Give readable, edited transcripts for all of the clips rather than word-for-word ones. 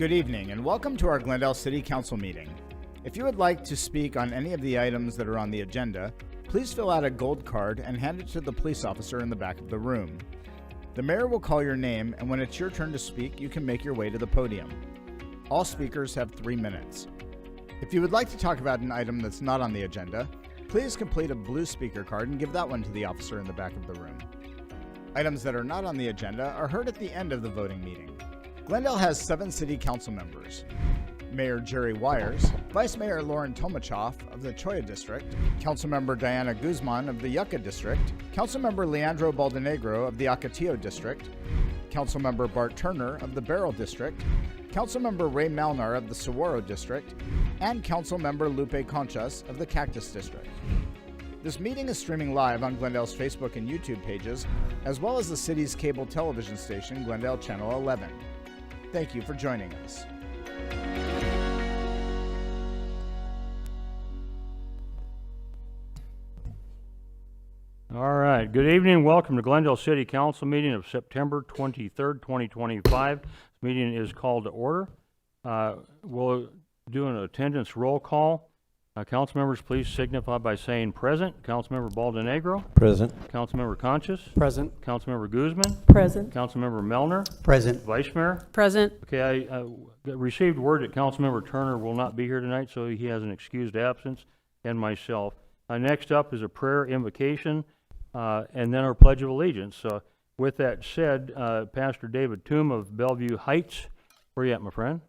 Good evening and welcome to our Glendale City Council meeting. If you would like to speak on any of the items that are on the agenda, please fill out a gold card and hand it to the police officer in the back of the room. The mayor will call your name, and when it's your turn to speak, you can make your way to the podium. All speakers have 3 minutes. If you would like to talk about an item that's not on the agenda, please complete a blue speaker card and give that one to the officer in the back of the room. Items that are not on the agenda are heard at the end of the voting meeting. Glendale has 7 city council members: Mayor Jerry Wires, Vice Mayor Lauren Tomachoff of the Cholla District, Councilmember Diana Guzman of the Yucca District, Councilmember Leandro Baldenegro of the Ocotillo District, Councilmember Bart Turner of the Beryl District, Councilmember Ray Malnar of the Saguaro District, and Councilmember Lupe Conchas of the Cactus District. This meeting is streaming live on Glendale's Facebook and YouTube pages, as well as the city's cable television station, Glendale Channel 11. Thank you for joining us. All right. Good evening. Welcome to Glendale City Council meeting of September 23rd, 2025. This meeting is called to order. We'll do an attendance roll call. Council members, please signify by saying present. Councilmember Baldenegro. Present. Councilmember Conchas. Present. Councilmember Guzman. Present. Councilmember Melner. Present. Vice Mayor. Present. Okay, I received word that Councilmember Turner will not be here tonight, so he has an excused absence, and myself. Next up is a prayer invocation, and then our Pledge of Allegiance. With that said, Pastor David Toom of Bellevue Heights, where you at, my friend?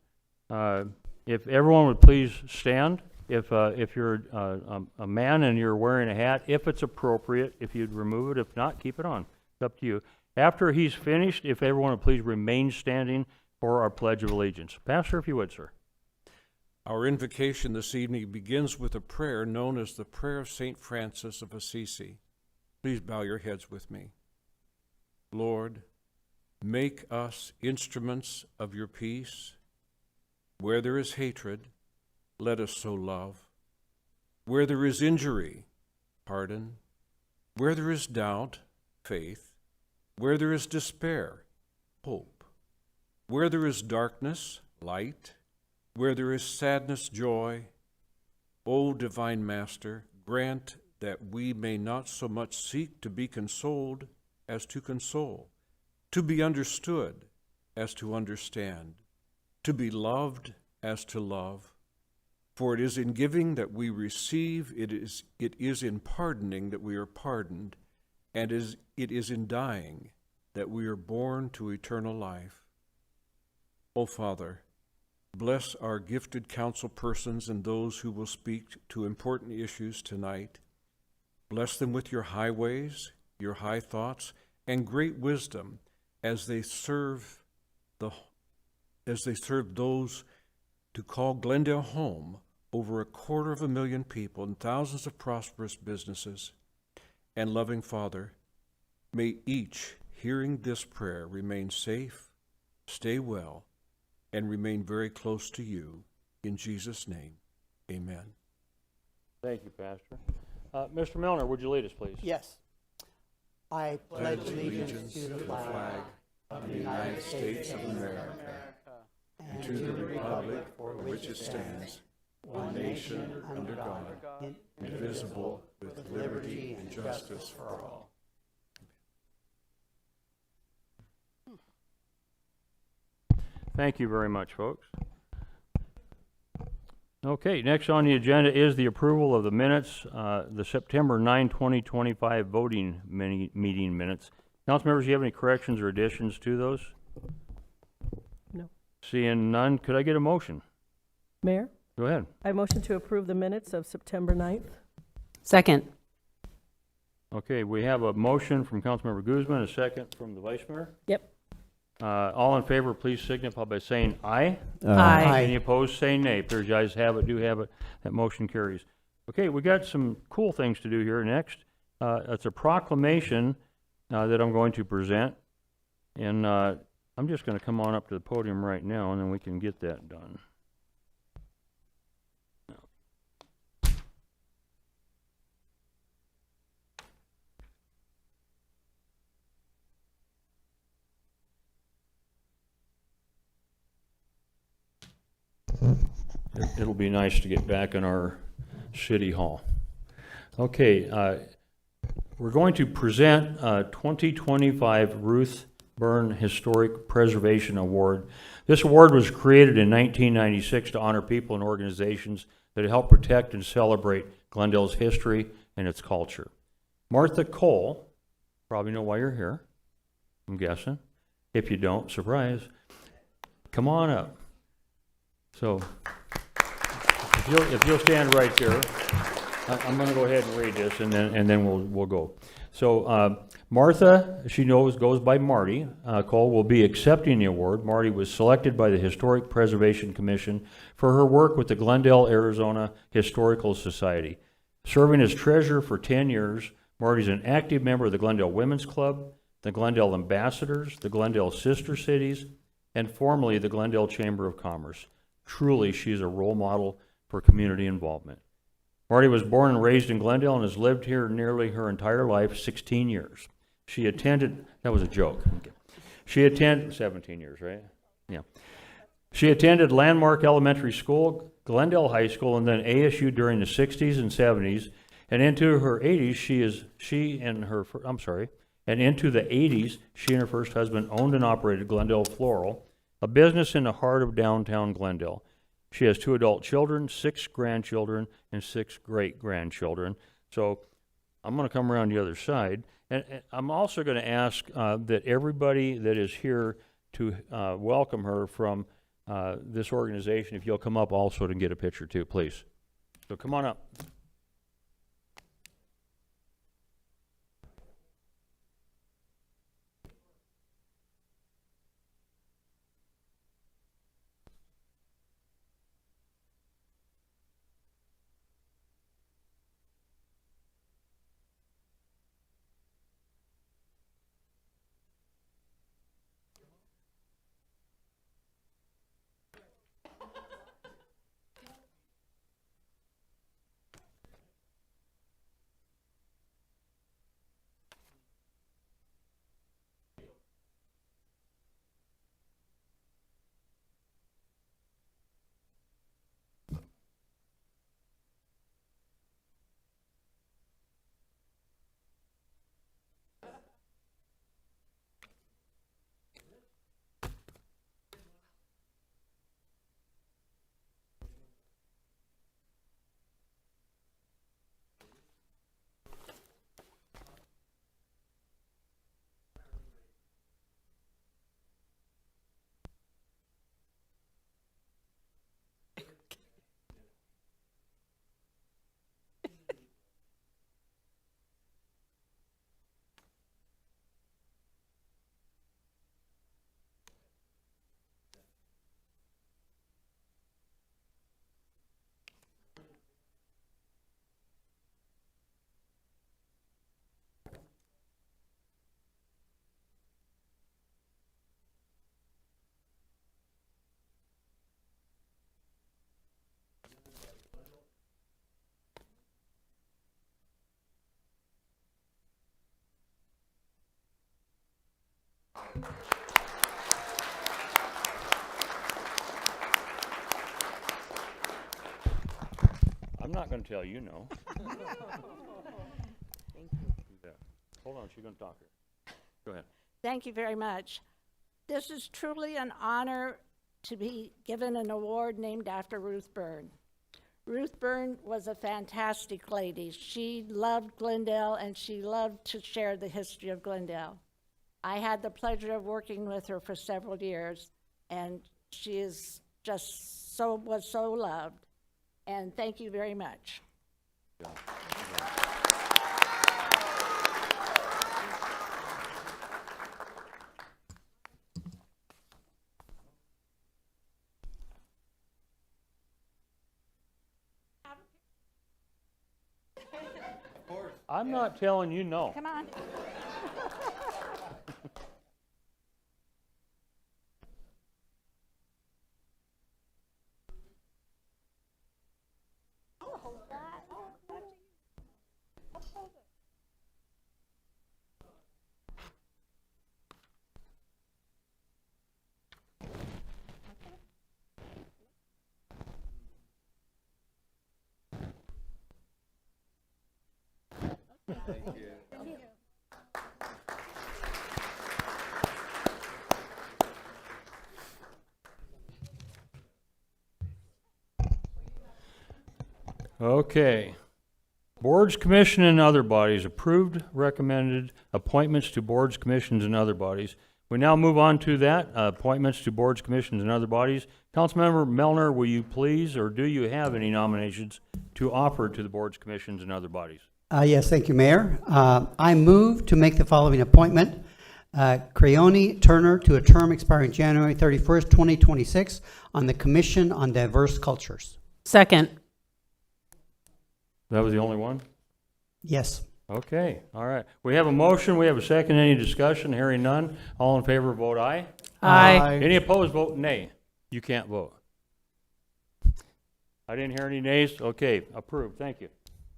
If everyone would please stand. If you're a man and you're wearing a hat, if it's appropriate, if you'd remove it. If not, keep it on. It's up to you. After he's finished, if everyone would please remain standing for our Pledge of Allegiance. Pastor, if you would, sir. Our invocation this evening begins with a prayer known as the Prayer of St. Francis of Assisi. Please bow your heads with me. Lord, make us instruments of your peace. Where there is hatred, let us sow love. Where there is injury, pardon. Where there is doubt, faith. Where there is despair, hope. Where there is darkness, light. Where there is sadness, joy. O divine Master, grant that we may not so much seek to be consoled as to console, to be understood as to understand, to be loved as to love. For it is in giving that we receive, it is in pardoning that we are pardoned, and it is in dying that we are born to eternal life. O Father, bless our gifted council persons and those who will speak to important issues tonight. Bless them with your high ways, your high thoughts, and great wisdom as they serve those to call Glendale home, over 250,000 people and thousands of prosperous businesses. And loving Father, may each hearing this prayer remain safe, stay well, and remain very close to you. In Jesus' name, amen. Thank you, Pastor. Mr. Melner, would you lead us, please? Yes. I pledge allegiance to the flag of the United States of America and to the republic for which it stands, one nation under God, indivisible, with liberty and justice for all. Thank you very much, folks. Okay, next on the agenda is the approval of the minutes, the September 9, 2025 voting meeting minutes. Council members, do you have any corrections or additions to those? No. Seeing none, could I get a motion? Mayor? Go ahead. I motion to approve the minutes of September 9th. Second. Okay, we have a motion from Councilmember Guzman, a second from the Vice Mayor. Yep. All in favor, please signify by saying aye. Aye. Any opposed, say nay. Appears the ayes have it, do have it. That motion carries. Okay, we got some cool things to do here next. It's a proclamation that I'm going to present. And I'm just going to come on up to the podium right now, and then we can get that done. It'll be nice to get back in our city hall. Okay, we're going to present 2025 Ruth Byrne Historic Preservation Award. This award was created in 1996 to honor people and organizations that help protect and celebrate Glendale's history and its culture. Martha Cole, probably know why you're here, I'm guessing. If you don't, surprise. Come on up. So, if you'll stand right there, I'm going to go ahead and read this, and then we'll go. So, Martha, she goes by Marty Cole, will be accepting the award. Marty was selected by the Historic Preservation Commission for her work with the Glendale, Arizona Historical Society. Serving as treasurer for 10 years, Marty's an active member of the Glendale Women's Club, the Glendale Ambassadors, the Glendale Sister Cities, and formerly the Glendale Chamber of Commerce. Truly, she's a role model for community involvement. Marty was born and raised in Glendale and has lived here nearly her entire life, 16 years. She attended, that was a joke. Okay. She attended, 17 years, right? Yeah. She attended Landmark Elementary School, Glendale High School, and then ASU during the 60s and 70s. And into her 80s, and into the 80s, she and her first husband owned and operated Glendale Floral, a business in the heart of downtown Glendale. She has 2 adult children, 6 grandchildren, and 6 great-grandchildren. So I'm going to come around the other side. And I'm also going to ask that everybody that is here to welcome her from this organization, if you'll come up also to get a picture too, please. So come on up. I'm not going to tell you no. Thank you. Yeah. Hold on, she's going to talk here. Go ahead. Thank you very much. This is truly an honor to be given an award named after Ruth Byrne. Ruth Byrne was a fantastic lady. She loved Glendale and she loved to share the history of Glendale. I had the pleasure of working with her for several years, and she is just was so loved. And thank you very much. I'm not telling you no. Come on. Okay. Boards, commission, and other bodies. Approved, recommended appointments to boards, commissions, and other bodies. We now move on to that, appointments to boards, commissions, and other bodies. Councilmember Melner, will you please, or do you have any nominations to offer to the boards, commissions, and other bodies? Yes, thank you, Mayor. I move to make the following appointment. Creone Turner to a term expiring January 31st, 2026 on the Commission on Diverse Cultures. Second. That was the only one? Yes. Okay, all right. We have a motion, we have a second. Any discussion? Hearing none. All in favor, vote aye. Aye. Any opposed, vote nay. You can't vote. I didn't hear any nays. Okay, approved. Thank you.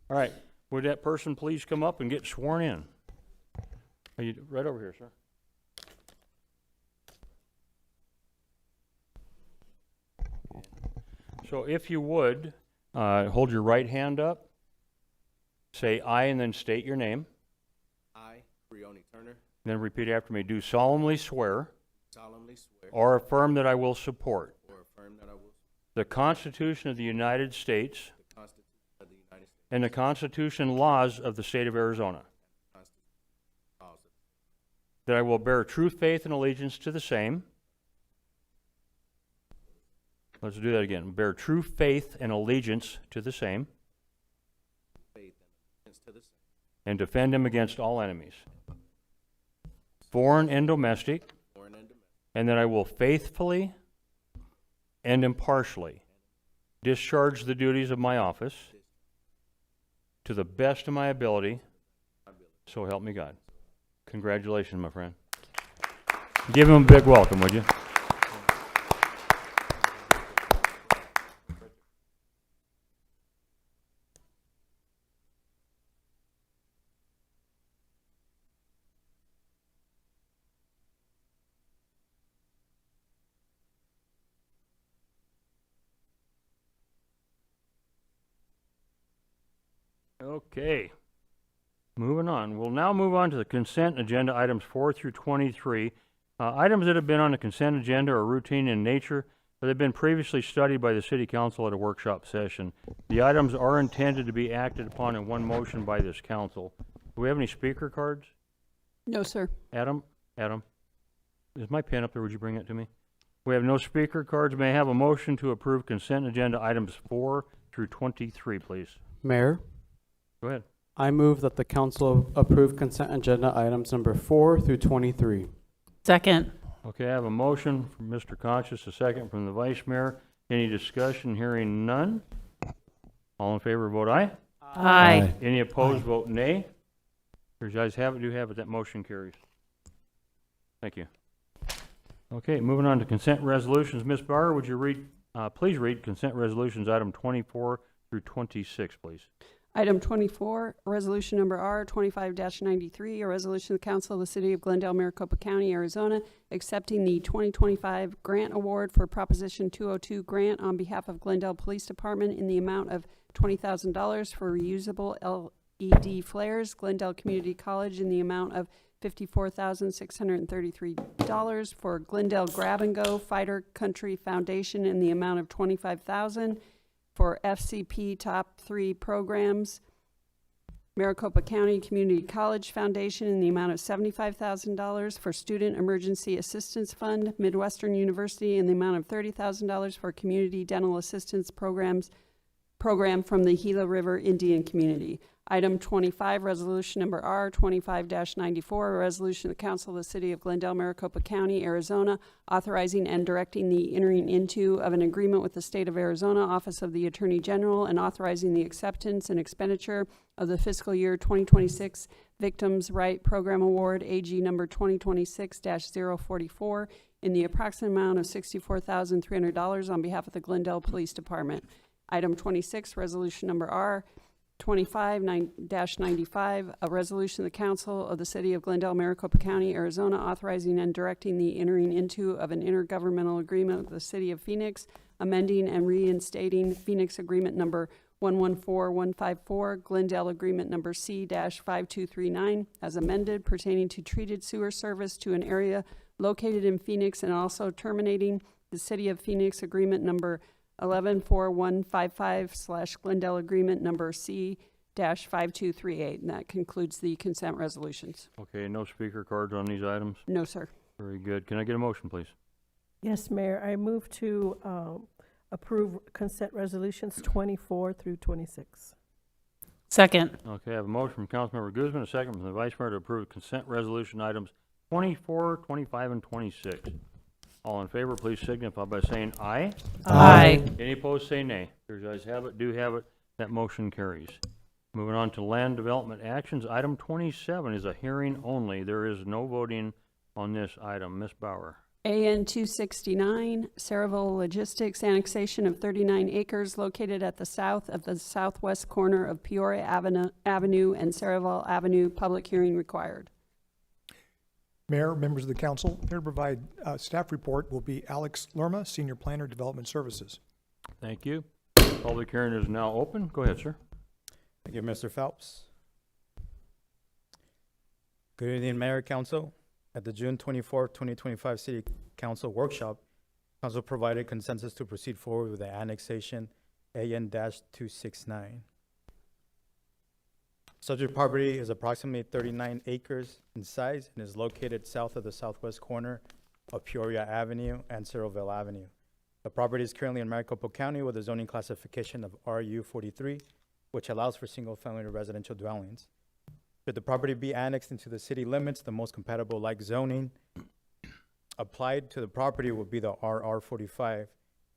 All right, would that person please come up and get sworn in? Are you right over here, sir? So if you would, hold your right hand up, say aye, and then state your name. I, Creone Turner, Then repeat after me. Do solemnly swear solemnly swear or affirm that I will support or affirm that I will support the Constitution of the United States the Constitution of the United States and the Constitution and laws of the state of Arizona, and the Constitution and laws of that I will bear true faith and allegiance to the same. Let's do that again. Bear true faith and allegiance to the same faith and allegiance to the same, and defend him against all enemies, foreign and domestic, foreign and domestic, and that I will faithfully and impartially discharge the duties of my office to the best of my ability, so help me God. Congratulations, my friend. Give him a big welcome, would you? Okay. Moving on. We'll now move on to the consent agenda, items 4 through 23. Items that have been on the consent agenda are routine in nature, but they've been previously studied by the City Council at a workshop session. The items are intended to be acted upon in one motion by this council. Do we have any speaker cards? No, sir. Adam? Adam? Is my pen up there? Would you bring it to me? We have no speaker cards. May I have a motion to approve consent agenda items 4 through 23, please? Mayor, Go ahead. I move that the council approve consent agenda items number 4 through 23. Second. Okay, I have a motion from Mr. Conscious, a second from the Vice Mayor. Any discussion? Hearing none. All in favor, vote aye. Aye. Any opposed, vote nay. Your guys have it, do have it, that motion carries. Thank you. Okay, moving on to consent resolutions. Ms. Barr, would you read, please read consent resolutions item 24 through 26, please. Item 24, resolution number R 25-93, a resolution of the Council of the City of Glendale, Maricopa County, Arizona, accepting the 2025 grant award for Proposition 202 grant on behalf of Glendale Police Department in the amount of $20,000 for reusable LED flares. Glendale Community College in the amount of $54,633 for Glendale Grab and Go Fighter Country Foundation in the amount of $25,000 for FCP Top 3 programs, Maricopa County Community College Foundation in the amount of $75,000 for Student Emergency Assistance Fund, Midwestern University in the amount of $30,000 for Community Dental Assistance program from the Gila River Indian Community. Item 25, resolution number R 25-94, a resolution of the Council of the City of Glendale, Maricopa County, Arizona, authorizing and directing the entering into of an agreement with the State of Arizona Office of the Attorney General and authorizing the acceptance and expenditure of the fiscal year 2026 Victims' Right Program Award, AG number 2026-044, in the approximate amount of $64,300 on behalf of the Glendale Police Department. Item 26, resolution number R 25-95, a resolution of the Council of the City of Glendale, Maricopa County, Arizona, authorizing and directing the entering into of an intergovernmental agreement with the City of Phoenix, amending and reinstating Phoenix Agreement number 114154 Glendale Agreement Number C-5239 as amended pertaining to treated sewer service to an area located in Phoenix and also terminating the City of Phoenix Agreement Number 114155 / Glendale Agreement Number C-5238. And that concludes the consent resolutions. Okay, no speaker cards on these items? No, sir. Very good. Can I get a motion, please? Yes, Mayor, I move to approve consent resolutions 24 through 26. Second. Okay, I have a motion from Councilmember Guzman, a second from the Vice Mayor to approve consent resolution items 24, 25, and 26. All in favor, please signify by saying aye. Aye. Any opposed, say nay. There's ayes have it, do have it. That motion carries. Moving on to land development actions. Item 27 is a hearing only. There is no voting on this item. Ms. Bauer. AN 269, Saraville Logistics, annexation of 39 acres located at the south of the southwest corner of Peoria Avenue and Saraville Avenue. Public hearing required. Mayor, members of the council, here to provide a staff report will be Alex Lerma, Senior Planner, Development Services. Thank you. Public hearing is now open. Go ahead, sir. Thank you, Mr. Phelps. Good evening, Mayor, Council. At the June 24th, 2025 City Council workshop, Council provided consensus to proceed forward with the annexation AN-269. Subject property is approximately 39 acres in size and is located south of the southwest corner of Peoria Avenue and Saraville Avenue. The property is currently in Maricopa County with a zoning classification of RU43, which allows for single-family residential dwellings. Should the property be annexed into the city limits, the most compatible like zoning applied to the property would be the RR45,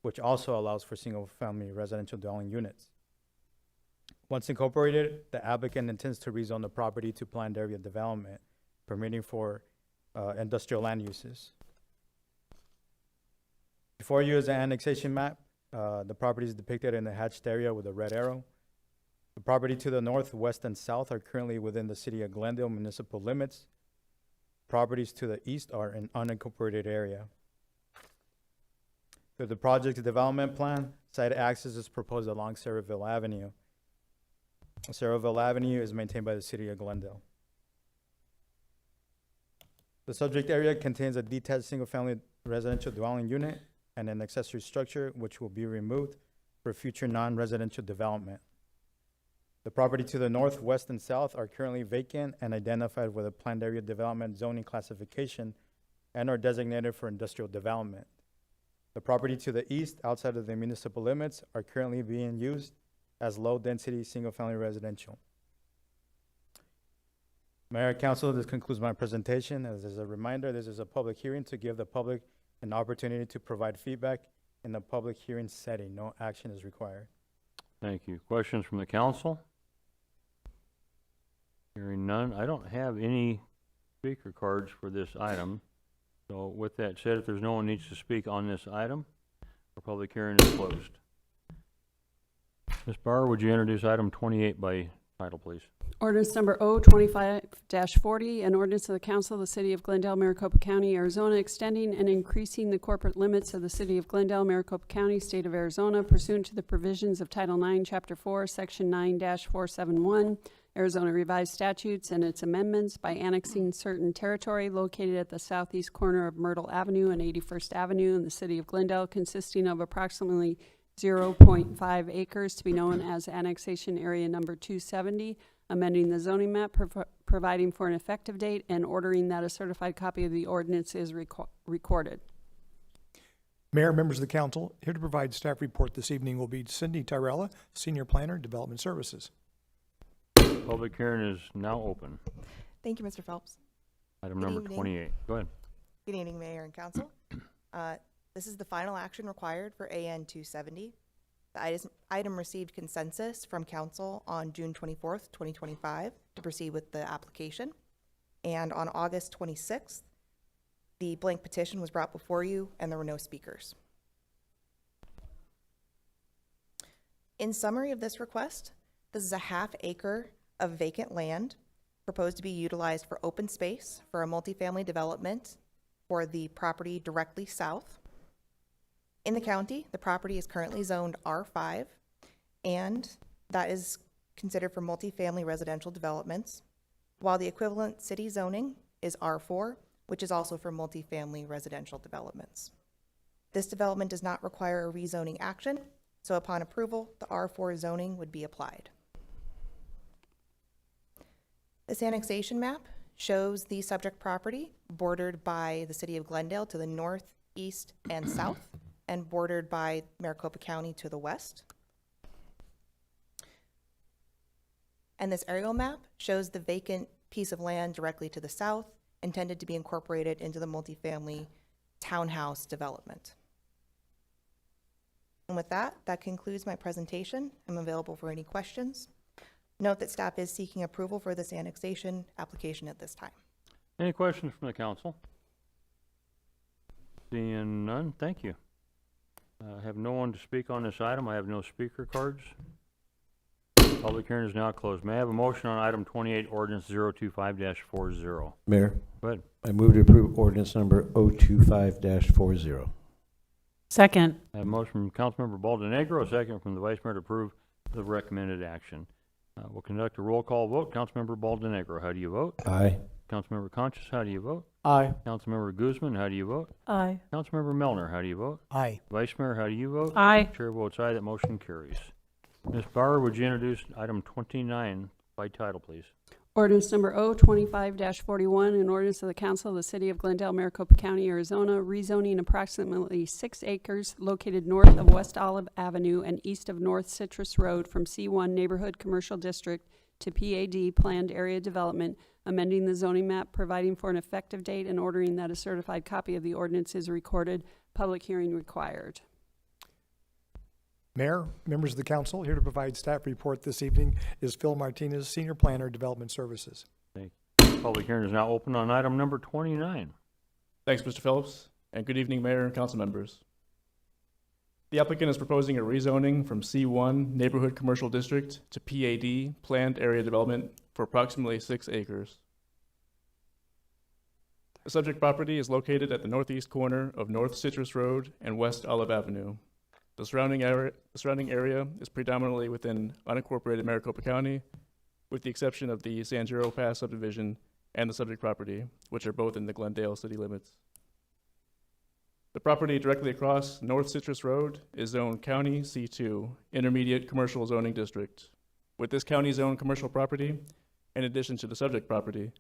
which also allows for single-family residential dwelling units. Once incorporated, the applicant intends to rezone the property to planned area development, permitting for industrial land uses. Before you is the annexation map. The property is depicted in the hatched area with a red arrow. The property to the north, west, and south are currently within the City of Glendale municipal limits. Properties to the east are in unincorporated area. With the project development plan, site access is proposed along Saraville Avenue. Saraville Avenue is maintained by the City of Glendale. The subject area contains a detached single-family residential dwelling unit and an accessory structure which will be removed for future non-residential development. The property to the north, west, and south are currently vacant and identified with a planned area development zoning classification and are designated for industrial development. The property to the east, outside of the municipal limits, are currently being used as low-density single-family residential. Mayor, Council, this concludes my presentation. As a reminder, this is a public hearing to give the public an opportunity to provide feedback in the public hearing setting. No action is required. Thank you. Questions from the council? Hearing none. I don't have any speaker cards for this item. So with that said, if there's no one needs to speak on this item, our public hearing is closed. Ms. Barr, would you introduce item 28 by title, please? Ordinance number O25-40, an ordinance of the Council of the City of Glendale, Maricopa County, Arizona, extending and increasing the corporate limits of the City of Glendale, Maricopa County, State of Arizona, pursuant to the provisions of Title IX, Chapter 4, Section 9-471, Arizona Revised Statutes, and its amendments by annexing certain territory located at the southeast corner of Myrtle Avenue and 81st Avenue in the City of Glendale, consisting of approximately 0.5 acres to be known as Annexation Area Number 270, amending the zoning map, providing for an effective date, and ordering that a certified copy of the ordinance is recorded. Mayor, members of the council, here to provide staff report this evening will be Cindy Tyrella, Senior Planner, Development Services. Public hearing is now open. Thank you, Mr. Phelps. Item Good number evening. 28. Go ahead. Good evening, Mayor and Council. This is the final action required for AN 270. The item received consensus from Council on June 24th, 2025 to proceed with the application. And on August 26th, the blank petition was brought before you and there were no speakers. In summary of this request, this is a half-acre of vacant land proposed to be utilized for open space for a multifamily development for the property directly south. In the county, the property is currently zoned R5, and that is considered for multifamily residential developments, while the equivalent city zoning is R4, which is also for multifamily residential developments. This development does not require a rezoning action, so upon approval, the R4 zoning would be applied. This annexation map shows the subject property bordered by the city of Glendale to the north, east, and south, and bordered by Maricopa County to the west. And this aerial map shows the vacant piece of land directly to the south, intended to be incorporated into the multifamily townhouse development. And with that, that concludes my presentation. I'm available for any questions. Note that staff is seeking approval for this annexation application at this time. Any questions from the council? Seeing none, thank you. I have no one to speak on this item. I have no speaker cards. Public hearing is now closed. May I have a motion on item 28, ordinance 025-40? Mayor, Go ahead. I move to approve ordinance number 025-40. Second. I have a motion from Councilmember Baldenegro, a second from the Vice Mayor to approve the recommended action. We'll conduct a roll call vote. Councilmember Baldenegro, how do you vote? Aye. Councilmember Conchas, how do you vote? Aye. Councilmember Guzman, how do you vote? Aye. Councilmember Melner, how do you vote? Aye. Vice Mayor, how do you vote? Aye. Chair votes aye, that motion carries. Ms. Bauer, would you introduce item 29 by title, please? Ordinance number O25-41, an ordinance of the Council of the City of Glendale, Maricopa County, Arizona, rezoning approximately 6 acres located north of West Olive Avenue and east of North Citrus Road from C1 Neighborhood Commercial District to PAD Planned Area Development, amending the zoning map, providing for an effective date, and ordering that a certified copy of the ordinance is recorded. Public hearing required. Mayor, members of the council, here to provide staff report this evening is Phil Martinez, Senior Planner, Development Services. Thank you. Public hearing is now open on item number 29. Thanks, Mr. Phillips, and good evening, Mayor and council members. The applicant is proposing a rezoning from C1 Neighborhood Commercial District to PAD Planned Area Development for approximately 6 acres. The subject property is located at the northeast corner of North Citrus Road and West Olive Avenue. The surrounding area is predominantly within unincorporated Maricopa County, with the exception of the San Giro Pass subdivision and the subject property, which are both in the Glendale city limits. The property directly across North Citrus Road is zoned County C2, Intermediate Commercial Zoning District. With this county zone commercial property, in addition to the subject property,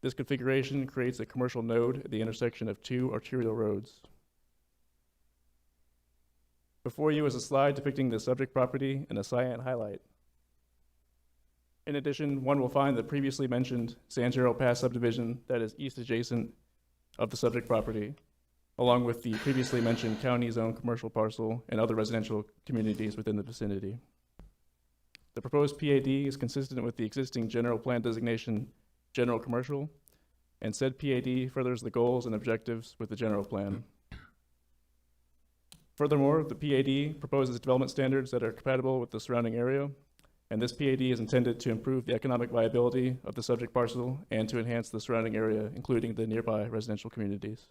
this configuration creates a commercial node at the intersection of 2 arterial roads. Before you is a slide depicting the subject property in a cyan highlight. In addition, one will find the previously mentioned San Giro Pass subdivision that is east adjacent of the subject property, along with the previously mentioned county zone commercial parcel and other residential communities within the vicinity. The proposed PAD is consistent with the existing general plan designation, general commercial, and said PAD furthers the goals and objectives with the general plan. Furthermore, the PAD proposes development standards that are compatible with the surrounding area, and this PAD is intended to improve the economic viability of the subject parcel and to enhance the surrounding area, including the nearby residential communities.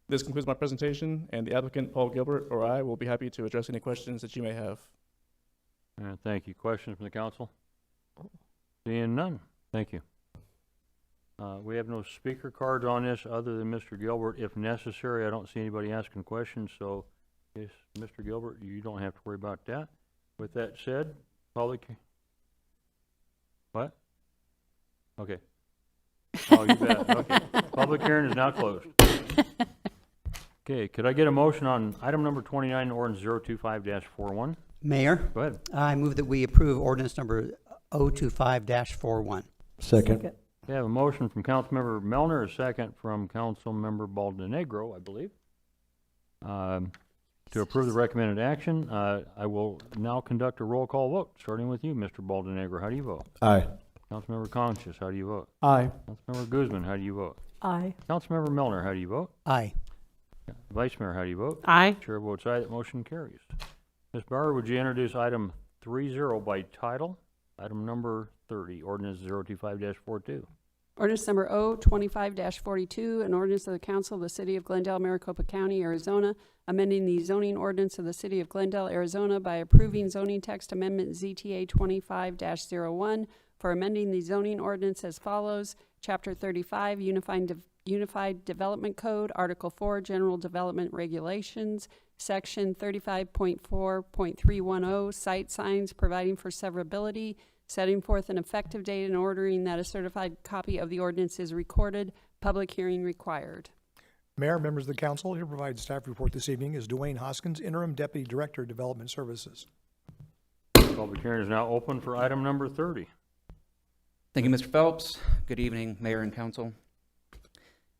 This concludes my presentation, and the applicant, Paul Gilbert, or I will be happy to address any questions that you may have. Thank you. Questions from the council? Seeing none. Thank you. We have no speaker cards on this other than Mr. Gilbert. If necessary, I don't see anybody asking questions, so yes, Mr. Gilbert, you don't have to worry about that. With that said, public... What? Okay. Oh, you bet. Okay. Public hearing is now closed. Okay, could I get a motion on item number 29, ordinance 025-41? Mayor, Go ahead. I move that we approve ordinance number 025-41. Second. We have a motion from Councilmember Melner, a second from Councilmember Baldenegro, I believe, to approve the recommended action. I will now conduct a roll call vote, starting with you, Mr. Baldenegro. How do you vote? Aye. Councilmember Conchas, how do you vote? Aye. Councilmember Guzman, how do you vote? Aye. Councilmember Melner, how do you vote? Aye. Vice Mayor, how do you vote? Aye. Chair votes aye, that motion carries. Ms. Bauer, would you introduce item 30 by title? Item number 30, ordinance 025-42. Ordinance number O-25-42, an ordinance of the Council of the City of Glendale, Maricopa County, Arizona, amending the zoning ordinance of the City of Glendale, Arizona by approving zoning text amendment ZTA 25-01 for amending the zoning ordinance as follows. Chapter 35, Unified Development Code, Article 4, General Development Regulations, Section 35.4.310, Site Signs, providing for severability, setting forth an effective date and ordering that a certified copy of the ordinance is recorded. Public hearing required. Mayor, members of the council, here to provide staff report this evening is Dwayne Hoskins, Interim Deputy Director, Development Services. Public hearing is now open for item number 30. Thank you, Mr. Phelps. Good evening, Mayor and Council.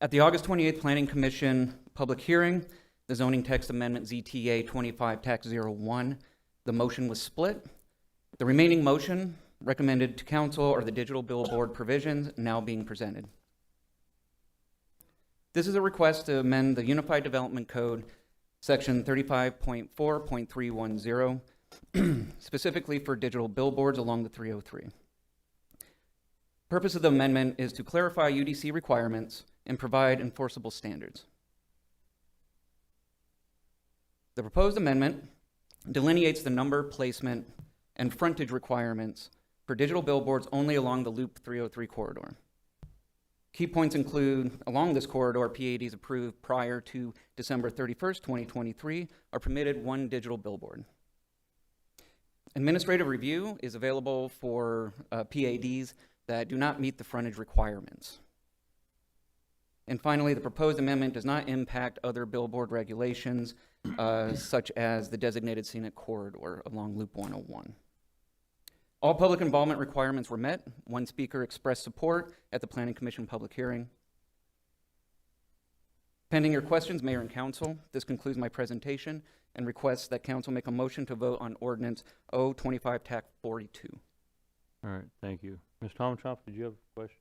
At the August 28th Planning Commission public hearing, the zoning text amendment ZTA 25-01, the motion was split. The remaining motion recommended to council are the digital billboard provisions now being presented. This is a request to amend the Unified Development Code, Section 35.4.310, specifically for digital billboards along the 303. Purpose of the amendment is to clarify UDC requirements and provide enforceable standards. The proposed amendment delineates the number, placement, and frontage requirements for digital billboards only along the Loop 303 corridor. Key points include, along this corridor, PADs approved prior to December 31st, 2023 are permitted one digital billboard. Administrative review is available for PADs that do not meet the frontage requirements. And finally, the proposed amendment does not impact other billboard regulations, such as the designated scenic corridor along Loop 101. All public involvement requirements were met. One speaker expressed support at the Planning Commission public hearing. Pending your questions, Mayor and Council, this concludes my presentation and requests that Council make a motion to vote on Ordinance O-25-42. All right, thank you. Ms. Tomachoff, did you have a question?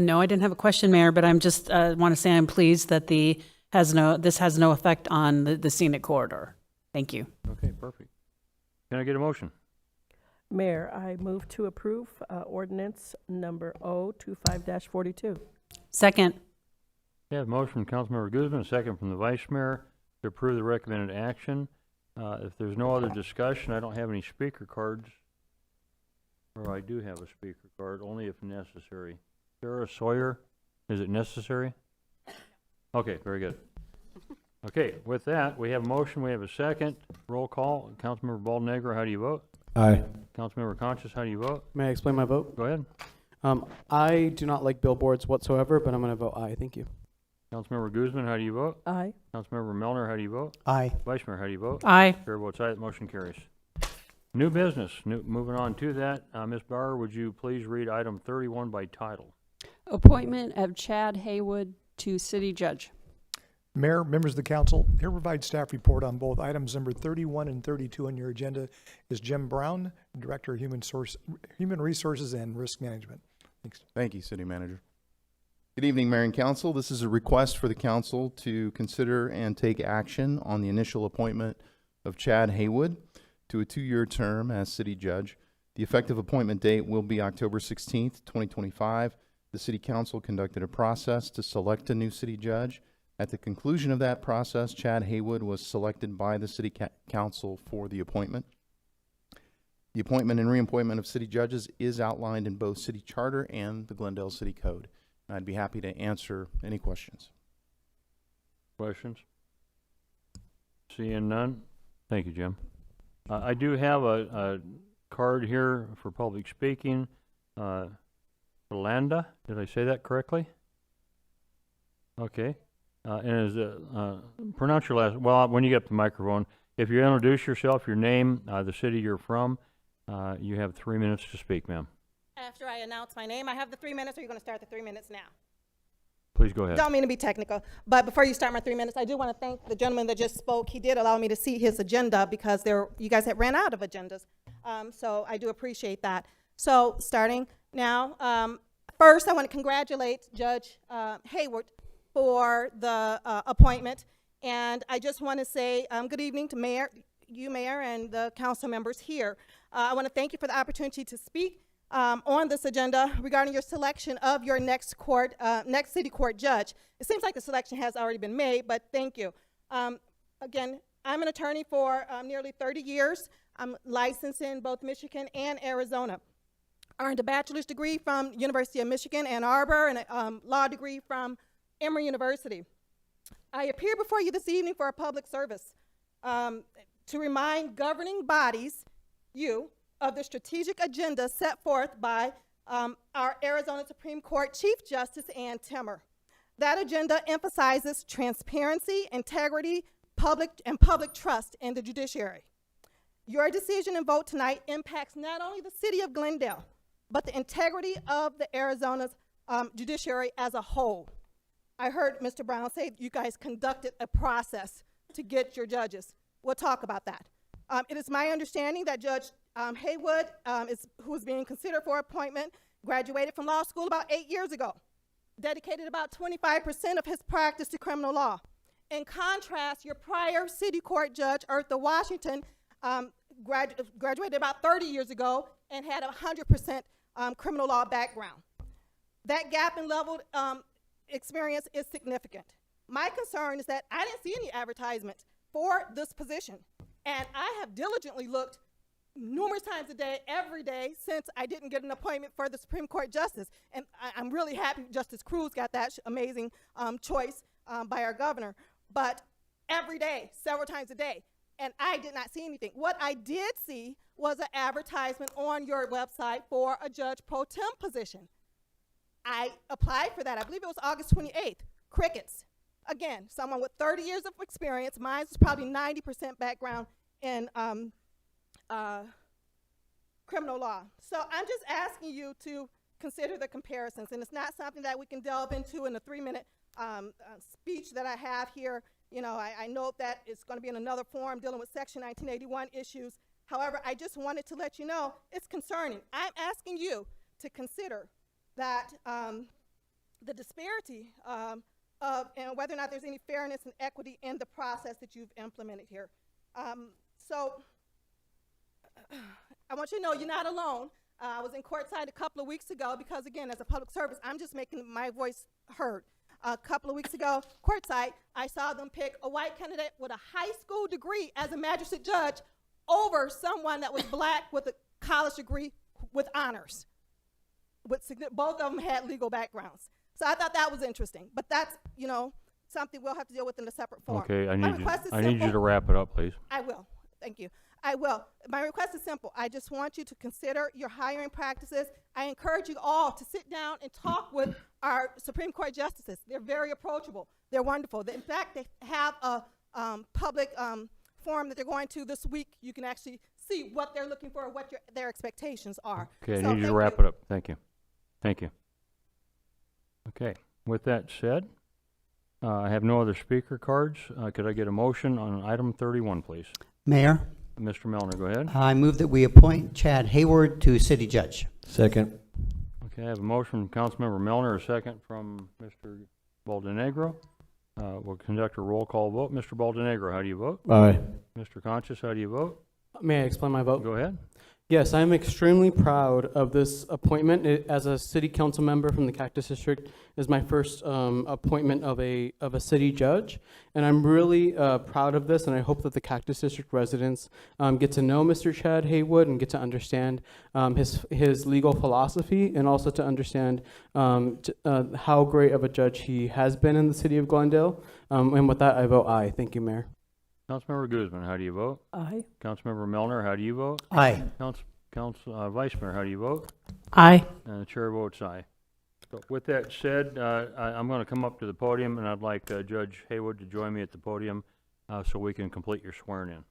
No, I didn't have a question, Mayor, but I'm just, want to say I'm pleased that this has no effect on the scenic corridor. Thank you. Okay, perfect. Can I get a motion? Mayor, I move to approve ordinance number O-25-42. Second. We have a motion from Councilmember Guzman, a second from the Vice Mayor to approve the recommended action. If there's no other discussion, I don't have any speaker cards. Or I do have a speaker card, only if necessary. Sarah Sawyer, is it necessary? Okay, very good. Okay, with that, we have a motion, we have a second. Roll call. Councilmember Baldnegro, how do you vote? Aye. Councilmember Conscious, how do you vote? May I explain my vote? Go ahead. I do not like billboards whatsoever, but I'm going to vote aye. Thank you. Councilmember Guzman, how do you vote? Aye. Councilmember Melner, how do you vote? Aye. Vice Mayor, how do you vote? Aye. Chair votes aye, the motion carries. New business. Moving on to that, Ms. Bauer, would you please read item 31 by title? Appointment of Chad Haywood to City Judge. Mayor, members of the council, here to provide staff report on both items number 31 and 32 on your agenda is Jim Brown, Director of Human Resources and Risk Management. Thanks. Thank you, City Manager. Good evening, Mayor and Council. This is a request for the council to consider and take action on the initial appointment of Chad Haywood to a 2-year term as City Judge. The effective appointment date will be October 16th, 2025. The City Council conducted a process to select a new City Judge. At the conclusion of that process, Chad Haywood was selected by the City Council for the appointment. The appointment and reappointment of city judges is outlined in both City Charter and the Glendale City Code. And I'd be happy to answer any questions. Questions? Seeing none? Thank you, Jim. I do have a card here for public speaking. Yolanda, did I say that correctly? Okay. And is pronounce your last, well, when you get up the microphone, if you introduce yourself, your name, the city you're from, you have 3 minutes to speak, ma'am. After I announce my name, I have the 3 minutes, or are you going to start the 3 minutes now? Please go ahead. Don't mean to be technical, but before you start my 3 minutes, I do want to thank the gentleman that just spoke. He did allow me to see his agenda because you guys had ran out of agendas. So I do appreciate that. So starting now, first I want to congratulate Judge Haywood for the appointment. And I just want to say good evening to Mayor, and the council members here. I want to thank you for the opportunity to speak. on this agenda regarding your selection of your next city court judge. It seems like the selection has already been made, but thank you. Again, I'm an attorney for nearly 30 years. I'm licensed in both Michigan and Arizona. Earned a bachelor's degree from University of Michigan, Ann Arbor, and a law degree from Emory University. I appear before you this evening for a public service to remind governing bodies, of the strategic agenda set forth by our Arizona Supreme Court Chief Justice Ann Timmer. That agenda emphasizes transparency, integrity, public trust in the judiciary. Your decision and vote tonight impacts not only the city of Glendale, but the integrity of the Arizona's judiciary as a whole. I heard Mr. Brown say you guys conducted a process to get your judges. We'll talk about that. It is my understanding that Judge Haywood, who is being considered for appointment, graduated from law school about 8 years ago, dedicated about 25% of his practice to criminal law. In contrast, your prior city court judge, Eartha Washington, graduated about 30 years ago and had a 100% criminal law background. That gap in level experience is significant. My concern is that I didn't see any advertisements for this position, and I have diligently looked numerous times a day, every day, since I didn't get an appointment for the Supreme Court Justice. And I'm really happy Justice Cruz got that amazing choice by our governor. But every day, several times a day, and I did not see anything. What I did see was an advertisement on your website for a judge pro tem position. I applied for that. I believe it was August 28th. Crickets. Again, someone with 30 years of experience. Mine was probably 90% background in criminal law. So I'm just asking you to consider the comparisons, and it's not something that we can delve into in a 3-minute speech that I have here. You know, I know that it's going to be in another forum dealing with Section 1981 issues. However, I just wanted to let you know it's concerning. I'm asking you to consider that the disparity and whether or not there's any fairness and equity in the process that you've implemented here. So I want you to know you're not alone. I was in courtside a couple of weeks ago because, again, as a public service, I'm just making my voice heard. A couple of weeks ago, courtside, I saw them pick a white candidate with a high school degree as a magistrate judge over someone that was black with a college degree with honors. Both of them had legal backgrounds. So I thought that was interesting. But that's, you know, something we'll have to deal with in a separate forum. Okay, I need you simple. to wrap it up, please. I will. Thank you. I will. My request is simple. I just want you to consider your hiring practices. I encourage you all to sit down and talk with our Supreme Court justices. They're very approachable. They're wonderful. In fact, they have a public forum that they're going to this week. You can actually see what they're looking for, what their expectations are. Okay, I need you to wrap it up. Thank you. Thank you. Okay, with that said, I have no other speaker cards. Could I get a motion on item 31, please? Mayor, Mr. Melner, go ahead. I move that we appoint Chad Hayward to city judge. Second. Okay, I have a motion from Councilmember Melner, a second from Mr. Baldenegro. We'll conduct a roll call vote. Mr. Baldenegro, how do you vote? Aye. Mr. Conchas, how do you vote? May I explain my vote? Go ahead. Yes, I'm extremely proud of this appointment. As a city council member from the Cactus District, is my first appointment of a city judge, and I'm really proud of this. And I hope that the Cactus District residents get to know Mr. Chad Haywood and get to understand his legal philosophy, and also to understand how great of a judge he has been in the city of Glendale. And with that, I vote aye. Thank you, Mayor. Councilmember Guzman, how do you vote? Aye. Councilmember Melner, how do you vote? Aye. Vice Mayor, how do you vote? Aye. And the chair votes aye. So with that said, I'm going to come up to the podium, and I'd like Judge Haywood to join me at the podium so we can complete your swearing in.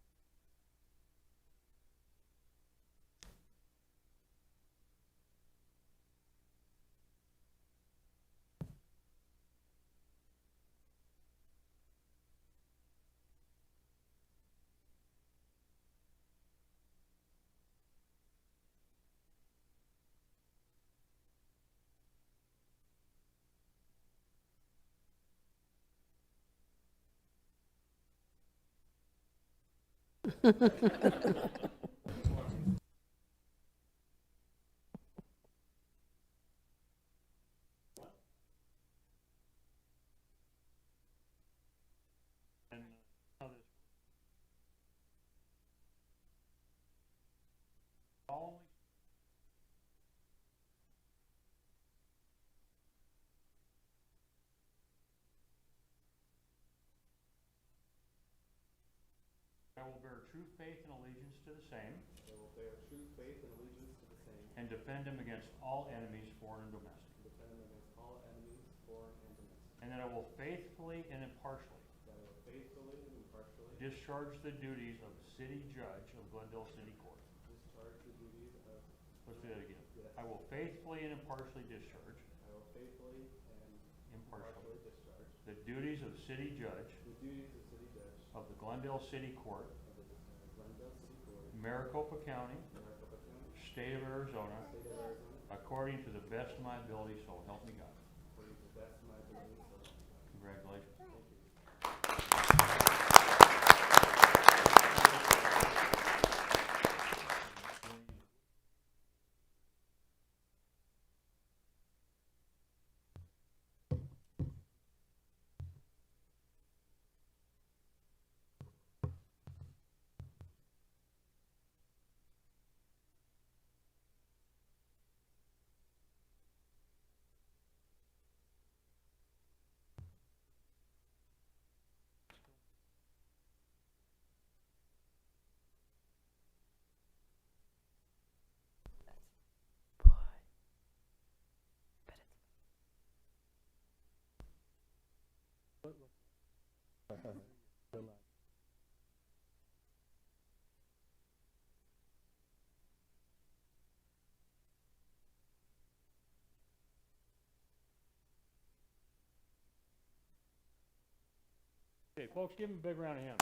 true faith and allegiance to the same. I will bear true faith and allegiance to the same. And defend them against all enemies, foreign and domestic. And defend them against all enemies, foreign and domestic. And that I will faithfully and impartially That I will faithfully and impartially discharge the duties of City Judge of Glendale City Court. discharge the duties of. Let's do that again. Yes. I will faithfully and impartially discharge I will faithfully and impartially discharge the duties of City Judge the duties of city judge of the Glendale City Court, of the Glendale City Court, Maricopa County, Maricopa County, State of Arizona, State of Arizona, according to the best of my ability, so help me God. according to the best of my ability, so help me God. Congratulations. Thank you. Okay, folks, give him a big round of hands.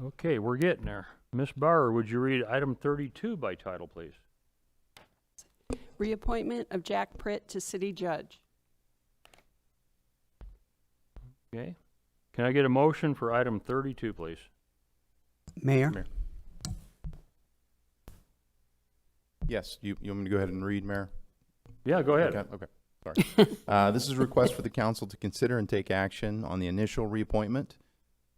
Okay, we're getting there. Ms. Bauer, would you read item 32 by title, please? Reappointment of Jack Pritt to City Judge. Okay. Can I get a motion for item 32, please? Mayor? Yes, you want me to go ahead and read, Mayor? Yeah, go ahead. Okay, sorry. This is a request for the council to consider and take action on the initial reappointment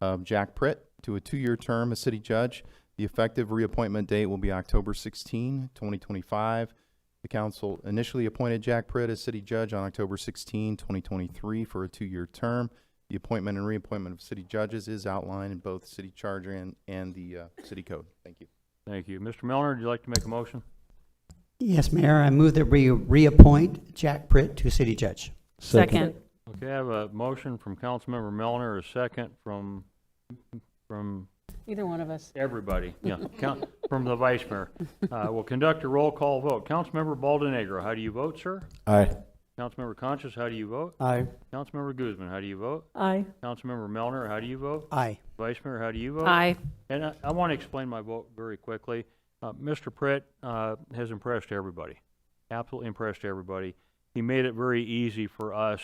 of Jack Pritt to a 2-year term as city judge. The effective reappointment date will be October 16, 2025. The council initially appointed Jack Pritt as city judge on October 16, 2023 for a 2-year term. The appointment and reappointment of city judges is outlined in both city charter and the city code. Thank you. Thank you. Mr. Milner, would you like to make a motion? Yes, Mayor, I move that we reappoint Jack Pritt to city judge. Second. Okay, I have a motion from Councilmember Milner, a second from Either one of us. everybody, yeah, from the vice mayor. We'll conduct a roll call vote. Councilmember Baldenegro, how do you vote, sir? Aye. Councilmember Conchas, how do you vote? Aye. Councilmember Guzman, how do you vote? Aye. Councilmember Milner, how do you vote? Aye. Vice Mayor, how do you vote? Aye. And I want to explain my vote very quickly. Mr. Pritt has impressed everybody, absolutely impressed everybody. He made it very easy for us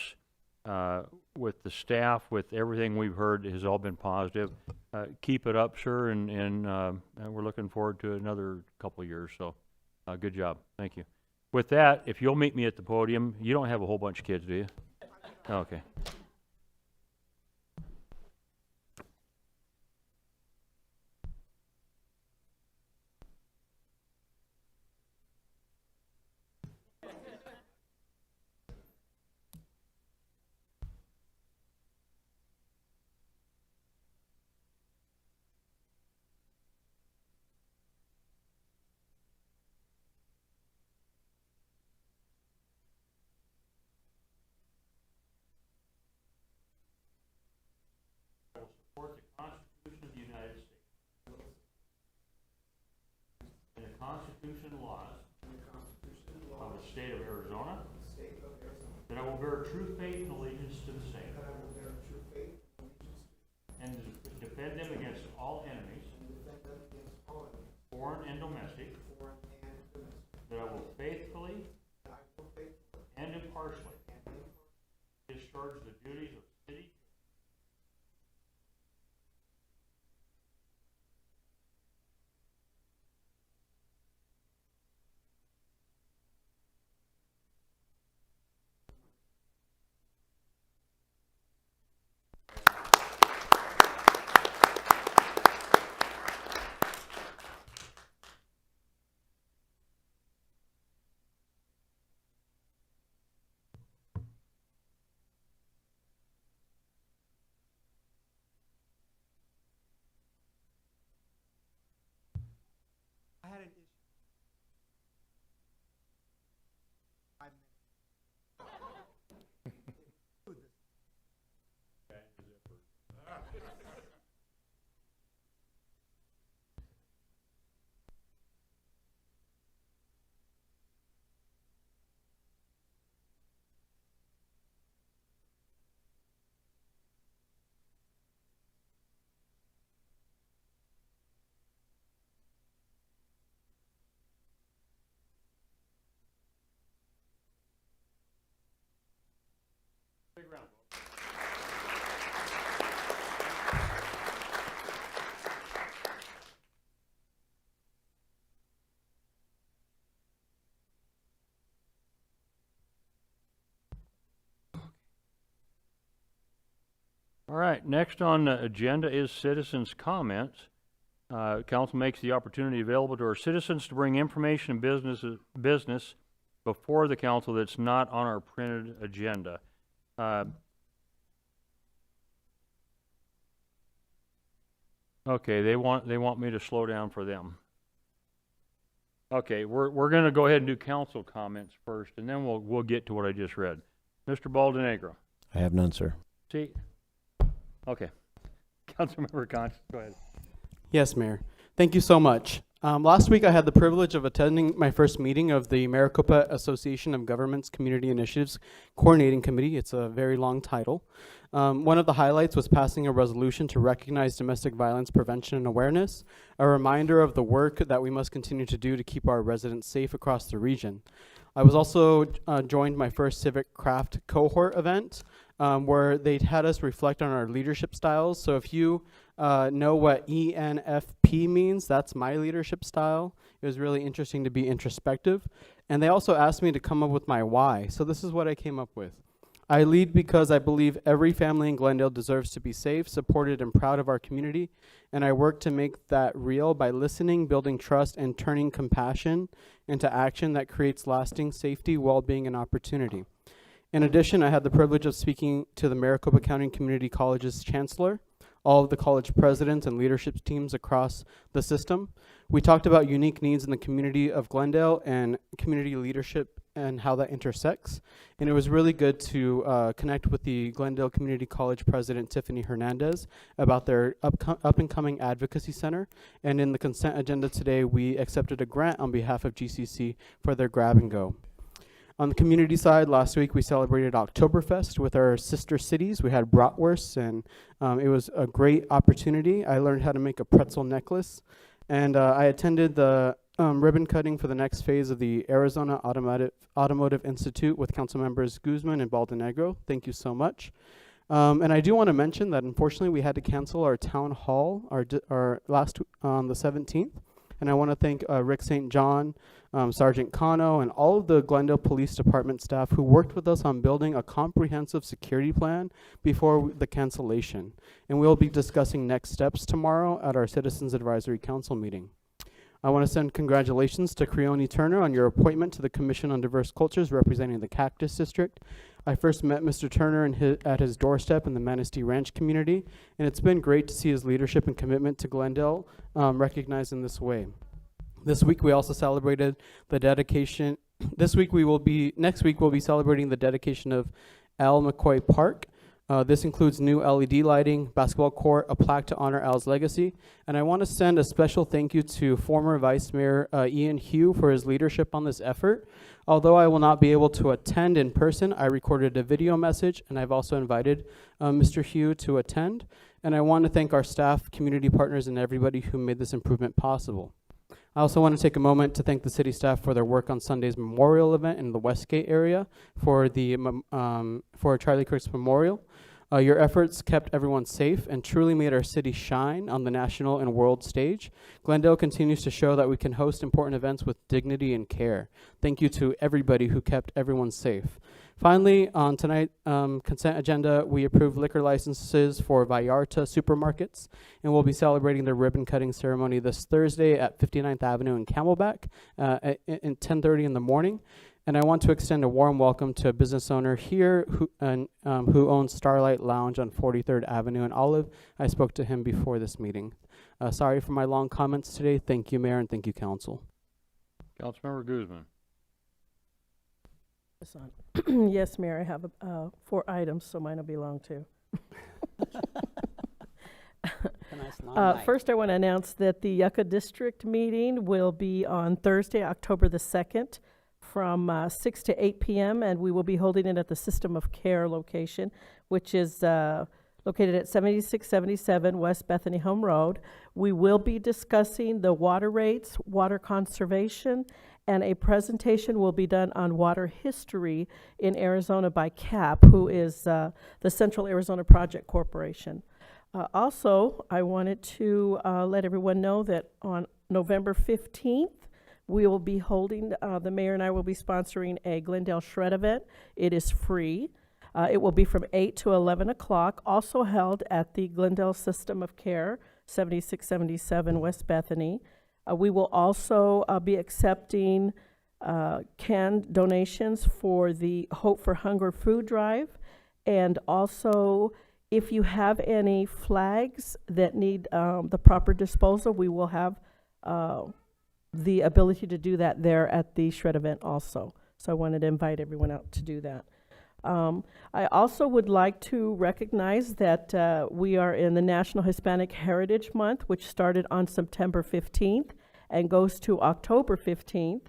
with the staff, with everything we've heard has all been positive. Keep it up, sir, and we're looking forward to another couple of years. So good job. Thank you. With that, if you'll meet me at the podium, you don't have a whole bunch of kids, do you? Okay. Support the Constitution of the United States and the Constitution and laws of the state of Arizona, that I will bear true faith and allegiance to the same, and defend them against all enemies, foreign and domestic, that I will faithfully and impartially discharge the duties of city All right, next on the agenda is citizens' comments. Council makes the opportunity available to our citizens to bring information and business before the council that's not on our printed agenda. Okay, they want me to slow down for them. Okay, we're gonna go ahead and do council comments first, and then we'll get to what I just read. Mr. Baldenegro. I have none, sir. See? Okay. Councilmember Conch, go ahead. Yes, Mayor. Thank you so much. Last week I had the privilege of attending my first meeting of the Maricopa Association of Governments Community Initiatives Coordinating Committee. It's a very long title. One of the highlights was passing a resolution to recognize domestic violence prevention and awareness, a reminder of the work that we must continue to do to keep our residents safe across the region. I was also joined my first civic craft cohort event, where they had us reflect on our leadership styles. So if you know what ENFP means, that's my leadership style. It was really interesting to be introspective. And they also asked me to come up with my why. So this is what I came up with. I lead because I believe every family in Glendale deserves to be safe, supported, and proud of our community. And I work to make that real by listening, building trust, and turning compassion into action that creates lasting safety, well-being, and opportunity. In addition, I had the privilege of speaking to the Maricopa County Community College's chancellor, all of the college presidents and leadership teams across the system. We talked about unique needs in the community of Glendale and community leadership and how that intersects. And it was really good to connect with the Glendale Community College president, Tiffany Hernandez, about their up and coming advocacy center. And in the consent agenda today, we accepted a grant on behalf of GCC for their grab and go. On the community side, last week we celebrated Oktoberfest with our sister cities. We had bratwurst, and it was a great opportunity. I learned how to make a pretzel necklace, and I attended the ribbon cutting for the next phase of the Arizona Automotive Institute with council members Guzman and Baldenegro. Thank you so much. And I do want to mention that unfortunately we had to cancel our town hall our last on the 17th. And I want to thank Rick St. John, Sergeant Cano, and all of the Glendale Police Department staff who worked with us on building a comprehensive security plan before the cancellation. And we'll be discussing next steps tomorrow at our Citizens Advisory Council meeting. I want to send congratulations to Creone Turner on your appointment to the Commission on Diverse Cultures representing the Cactus District. I first met Mr. Turner at his doorstep in the Manistee Ranch community, and it's been great to see his leadership and commitment to Glendale recognized in this way. This week we also celebrated the dedication. Next week we'll be celebrating the dedication of Al McCoy Park. This includes new LED lighting, basketball court, a plaque to honor Al's legacy. And I want to send a special thank you to former Vice Mayor Ian Hugh for his leadership on this effort. Although I will not be able to attend in person, I recorded a video message, and I've also invited Mr. Hugh to attend. And I want to thank our staff, community partners, and everybody who made this improvement possible. I also want to take a moment to thank the city staff for their work on Sunday's memorial event in the Westgate area for Charlie Kirk's memorial. Your efforts kept everyone safe and truly made our city shine on the national and world stage. Glendale continues to show that we can host important events with dignity and care. Thank you to everybody who kept everyone safe. Finally, on tonight's consent agenda, we approved liquor licenses for Vallarta supermarkets, and we'll be celebrating their ribbon-cutting ceremony this Thursday at 59th Avenue in Camelback at 10:30 in the morning. And I want to extend a warm welcome to a business owner here who owns Starlight Lounge on 43rd Avenue in Olive. I spoke to him before this meeting. Sorry for my long comments today. Thank you, Mayor, and thank you, Council. Councilmember Guzman. Yes, Mayor, I have 4 items, so mine will be long too. First, I want to announce that the Yucca District meeting will be on Thursday, October the 2nd, from 6 to 8 p.m., and we will be holding it at the System of Care location, which is located at 7677 West Bethany Home Road. We will be discussing the water rates, water conservation, and a presentation will be done on water history in Arizona by CAP, who is the Central Arizona Project Corporation. Also, I wanted to let everyone know that on November 15th, we will be holding, the mayor and I will be sponsoring a Glendale Shred event. It is free. It will be from 8 to 11 o'clock, also held at the Glendale System of Care, 7677 West Bethany. We will also be accepting canned donations for the Hope for Hunger food drive. And also, if you have any flags that need the proper disposal, we will have the ability to do that there at the Shred event also. So I wanted to invite everyone out to do that. I also would like to recognize that we are in the National Hispanic Heritage Month, which started on September 15th and goes to October 15th.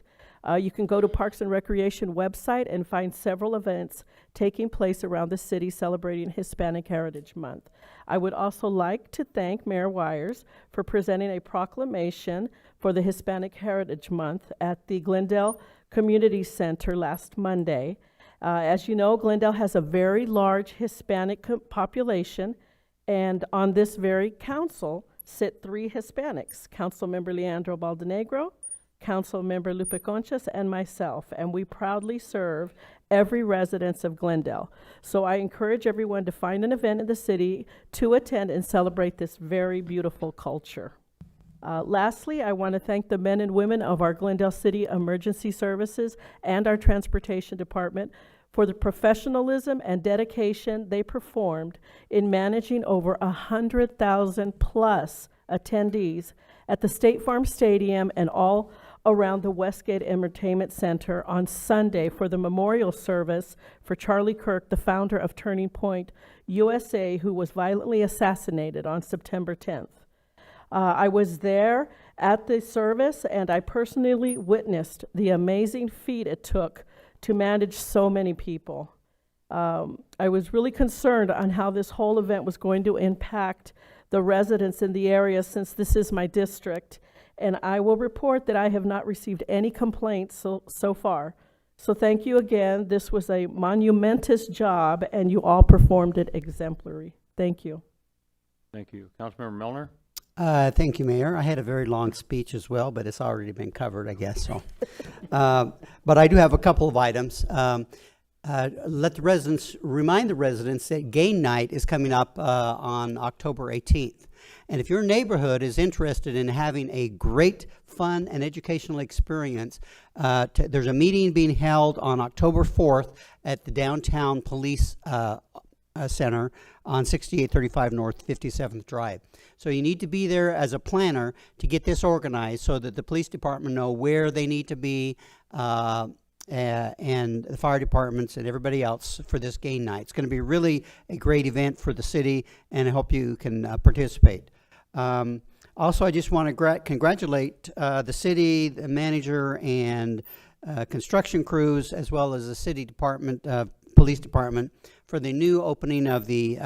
You can go to Parks and Recreation website and find several events taking place around the city celebrating Hispanic Heritage Month. I would also like to thank Mayor Wires for presenting a proclamation for the Hispanic Heritage Month at the Glendale Community Center last Monday. As you know, Glendale has a very large Hispanic population, and on this very council sit 3 Hispanics, Councilmember Leandro Baldenegro, Councilmember Lupe Conchas, and myself, and we proudly serve every residence of Glendale. So I encourage everyone to find an event in the city to attend and celebrate this very beautiful culture. Lastly, I want to thank the men and women of our Glendale City Emergency Services and our Transportation Department for the professionalism and dedication they performed in managing over 100,000 plus attendees at the State Farm Stadium and all around the Westgate Entertainment Center on Sunday for the memorial service for Charlie Kirk, the founder of Turning Point USA, who was violently assassinated on September 10th. I was there at the service, and I personally witnessed the amazing feat it took to manage so many people. I was really concerned on how this whole event was going to impact the residents in the area, since this is my district, and I will report that I have not received any complaints so far. So thank you again. This was a monumentous job, and you all performed it exemplary. Thank you. Thank you. Councilmember Milner? Thank you, Mayor. I had a very long speech as well, but it's already been covered, I guess. So, but I do have a couple of items. Let the residents remind the residents that game night is coming up on October 18th. And if your neighborhood is interested in having a great, fun, and educational experience, there's a meeting being held on October 4th at the Downtown Police Center on 6835 North 57th Drive. So you need to be there as a planner to get this organized so that the police department know where they need to be, and the fire departments and everybody else for this game night. It's going to be really a great event for the city, and I hope you can participate. Also, I just want to congratulate the city, the manager, and construction crews, as well as the city department, police department, for the new opening of the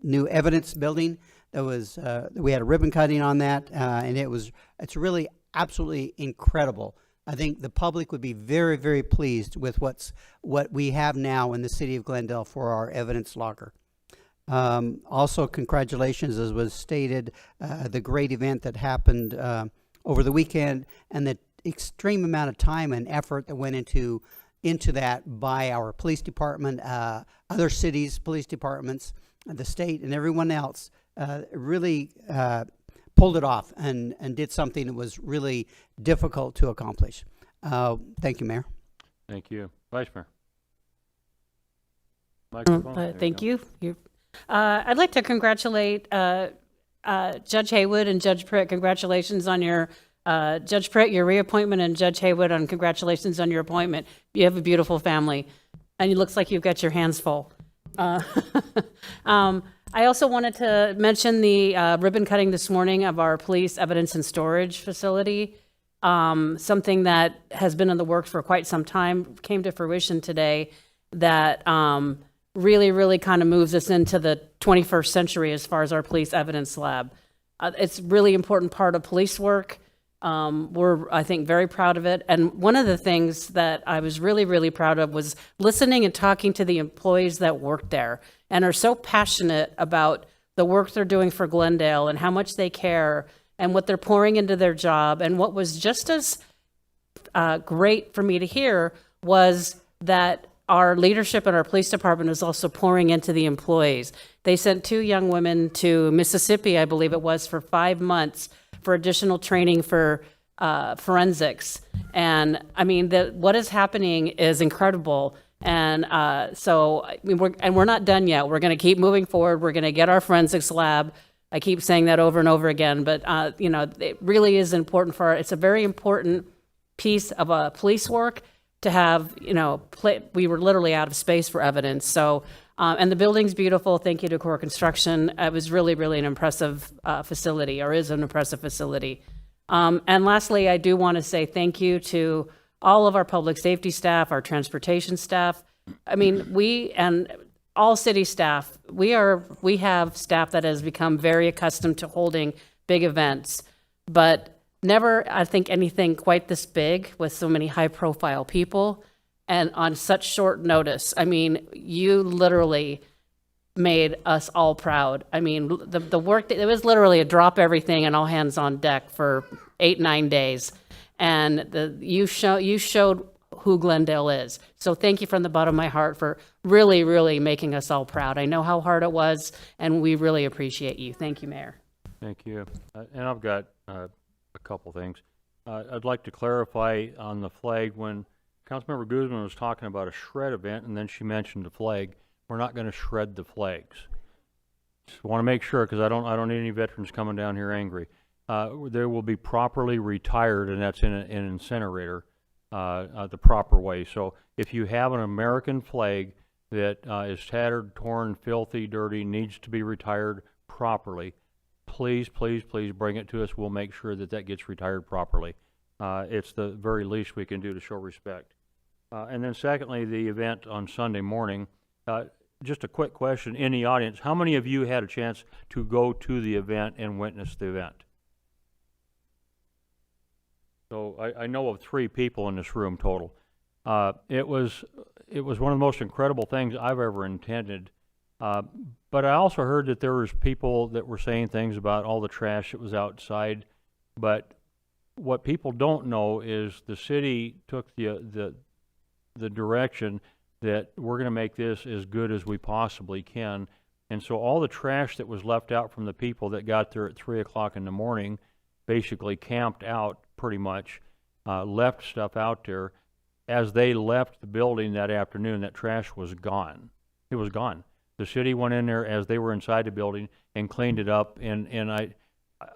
new evidence building. That was we had a ribbon cutting on that, and it's really absolutely incredible. I think the public would be very, very pleased with what we have now in the city of Glendale for our evidence locker. Also, congratulations, as was stated, the great event that happened over the weekend, and the extreme amount of time and effort that went into that by our police department, other cities' police departments, the state, and everyone else. Really pulled it off and did something that was really difficult to accomplish. Thank you, Mayor. Thank you. Vice Mayor? Microphone. Thank you. I'd like to congratulate Judge Haywood and Judge Pritt. Congratulations on your Judge Pritt, your reappointment, and Judge Haywood, on congratulations on your appointment. You have a beautiful family, and it looks like you've got your hands full. I also wanted to mention the ribbon cutting this morning of our police evidence and storage facility. Something that has been in the works for quite some time came to fruition today, that really, really kind of moves us into the 21st century as far as our police evidence lab. It's a really important part of police work. We're, I think, very proud of it. And one of the things that I was really, really proud of was listening and talking to the employees that work there and are so passionate about the work they're doing for Glendale and how much they care and what they're pouring into their job. And what was just as great for me to hear was that our leadership in our police department is also pouring into the employees. They sent 2 young women to Mississippi, I believe it was, for 5 months for additional training for forensics. And I mean, what is happening is incredible. And so I mean, we're not done yet. We're going to keep moving forward. We're going to get our forensics lab. I keep saying that over and over again, but you know, it really is important it's a very important piece of police work to have, you know, we were literally out of space for evidence. So, and the building's beautiful. Thank you to Core Construction. It was really, really an impressive facility, or is an impressive facility. And lastly, I do want to say thank you to all of our public safety staff, our transportation staff. I mean, we and all city staff, we have staff that has become very accustomed to holding big events, but never, I think, anything quite this big with so many high-profile people and on such short notice. I mean, you literally made us all proud. I mean, the work, it was literally a drop everything and all hands on deck for 8-9 days. And you showed who Glendale is. So thank you from the bottom of my heart for really, really making us all proud. I know how hard it was, and we really appreciate you. Thank you, Mayor. Thank you. And I've got a couple things. I'd like to clarify on the flag. When Councilmember Guzman was talking about a shred event and then she mentioned the flag, we're not going to shred the flags. Just want to make sure, because I don't need any veterans coming down here angry. They will be properly retired, and that's in an incinerator the proper way. So if you have an American flag that is tattered, torn, filthy, dirty, needs to be retired properly, please, please, please bring it to us. We'll make sure that that gets retired properly. It's the very least we can do to show respect. And then secondly, the event on Sunday morning. Just a quick question in the audience. How many of you had a chance to go to the event and witness the event? So I know of 3 people in this room total. It was one of the most incredible things I've ever attended. But I also heard that there was people that were saying things about all the trash that was outside. But what people don't know is the city took the direction that we're going to make this as good as we possibly can. And so all the trash that was left out from the people that got there at 3 o'clock in the morning basically camped out pretty much, left stuff out there. As they left the building that afternoon, that trash was gone. It was gone. The city went in there as they were inside the building and cleaned it up, and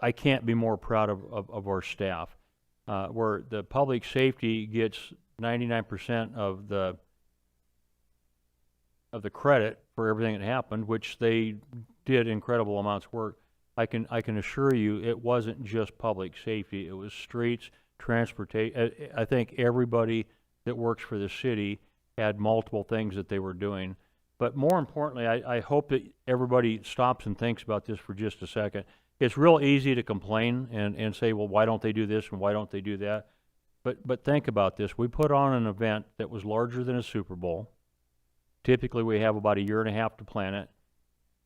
I can't be more proud of our staff. Where the public safety gets 99% of the credit for everything that happened, which they did incredible amounts of work. I can assure you it wasn't just public safety. It was streets, transportation. I think everybody that works for the city had multiple things that they were doing. But more importantly, I hope that everybody stops and thinks about this for just a second. It's real easy to complain and say, well, why don't they do this and why don't they do that? But think about this. We put on an event that was larger than a Super Bowl. Typically, we have about 1.5 years to plan it.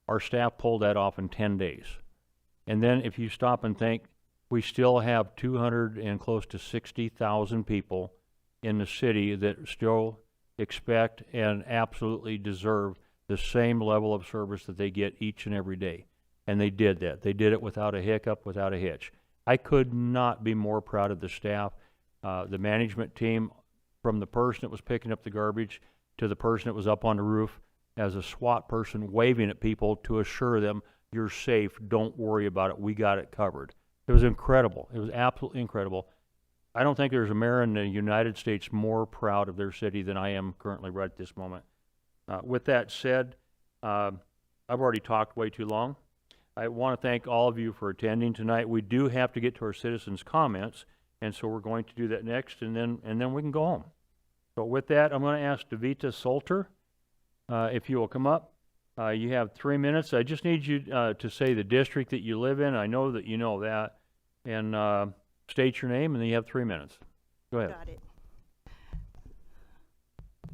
Our staff pulled that off in 10 days. And then if you stop and think, we still have 200 and close to 60,000 people in the city that still expect and absolutely deserve the same level of service that they get each and every day. And they did that. They did it without a hiccup, without a hitch. I could not be more proud of the staff, the management team, from the person that was picking up the garbage to the person that was up on the roof as a SWAT person waving at people to assure them, you're safe, don't worry about it, we got it covered. It was incredible. It was absolutely incredible. I don't think there's a mayor in the United States more proud of their city than I am currently right at this moment. With that said, I've already talked way too long. I want to thank all of you for attending tonight. We do have to get to our citizens' comments, and so we're going to do that next, and then we can go home. So with that, I'm going to ask Devita Salter if you will come up. You have 3 minutes. I just need you to say the district that you live in. I know that you know that. And state your name, and then you have 3 minutes. Go ahead. Got it.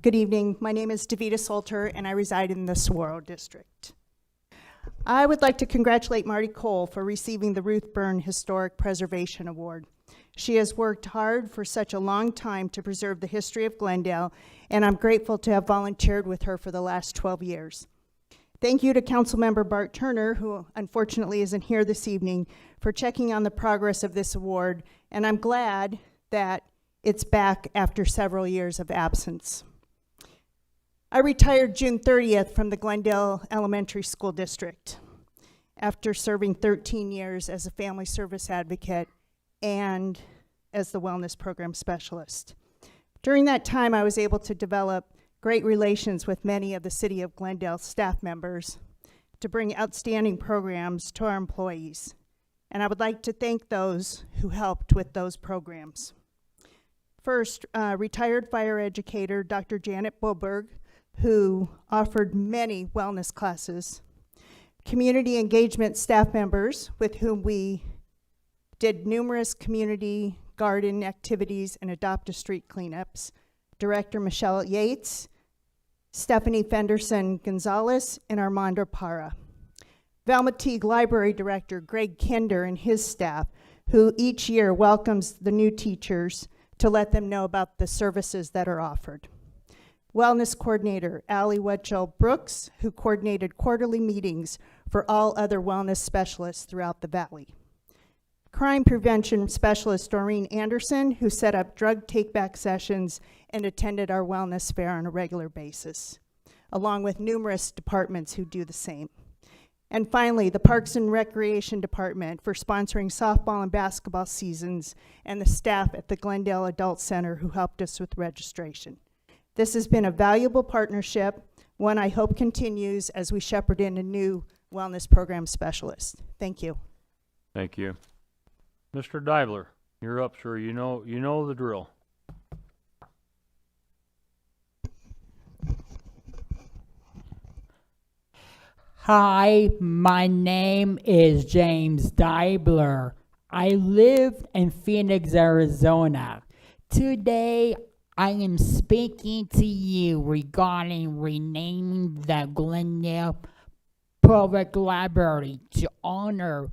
Good evening. My name is Davita Salter, and I reside in the Saguaro District. I would like to congratulate Marty Cole for receiving the Ruth Byrne Historic Preservation Award. She has worked hard for such a long time to preserve the history of Glendale, and I'm grateful to have volunteered with her for the last 12 years. Thank you to Councilmember Bart Turner, who unfortunately isn't here this evening, for checking on the progress of this award, and I'm glad that it's back after several years of absence. I retired June 30th from the Glendale Elementary School District after serving 13 years as a family service advocate and as the wellness program specialist. During that time, I was able to develop great relations with many of the City of Glendale staff members to bring outstanding programs to our employees. And I would like to thank those who helped with those programs. First, retired fire educator Dr. Janet Boberg, who offered many wellness classes. Community engagement staff members with whom we did numerous community garden activities and adopt a street cleanups. Director Michelle Yates, Stephanie Fenderson Gonzalez, and Armando Parra. Valmeteague Library Director Greg Kinder and his staff, who each year welcomes the new teachers to let them know about the services that are offered. Wellness Coordinator Allie Wetchell Brooks, who coordinated quarterly meetings for all other wellness specialists throughout the valley. Crime Prevention Specialist Doreen Anderson, who set up drug take-back sessions and attended our wellness fair on a regular basis, along with numerous departments who do the same. And finally, the Parks and Recreation Department for sponsoring softball and basketball seasons, and the staff at the Glendale Adult Center who helped us with registration. This has been a valuable partnership, one I hope continues as we shepherd in a new wellness program specialist. Thank you. Thank you. Mr. Divler, you're up, sir. You know the drill. Hi, my name is James Dibler. I live in Phoenix, Arizona. Today, I am speaking to you regarding renaming the Glendale Public Library to honor